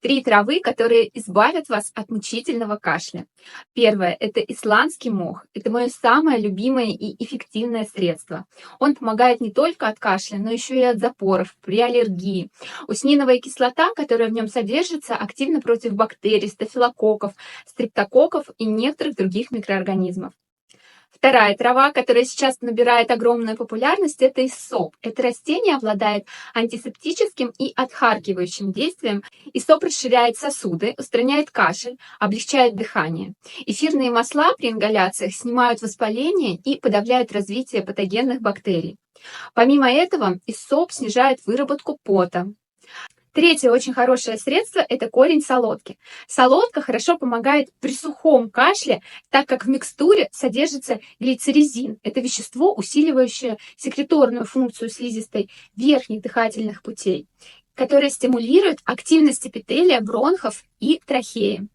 3 травы, которые избавят вас от мучительного кашля. Первое– это исландский мох. Это мое самое любимое и эффективное средство. Он помогает не только от кашля, но еще и от запоров, при аллергии. Усниновая кислота, которая в нем содержится, активна против бактерий, стафилококков, стрептококков и некоторых других микроорганизмов. Вторая трава, которая сейчас набирает огромную популярность, это иссоп. Это растение обладает антисептическим и отхаркивающим действием. Иссоп расширяет сосуды, устраняет кашель, облегчает дыхание. Эфирные масла при ингаляциях снимают воспаление и подавляют развитие патогенных бактерий. Помимо этого, иссоп снижает выработку пота. Третье очень хорошее средство– это корень солодки. Солодка хорошо помогает при сухом кашле, так как в микстуре содержится глицеризин. Это вещество, усиливающее секреторную функцию слизистой верхних дыхательных путей, которое стимулирует активность эпителия, бронхов и трахеи.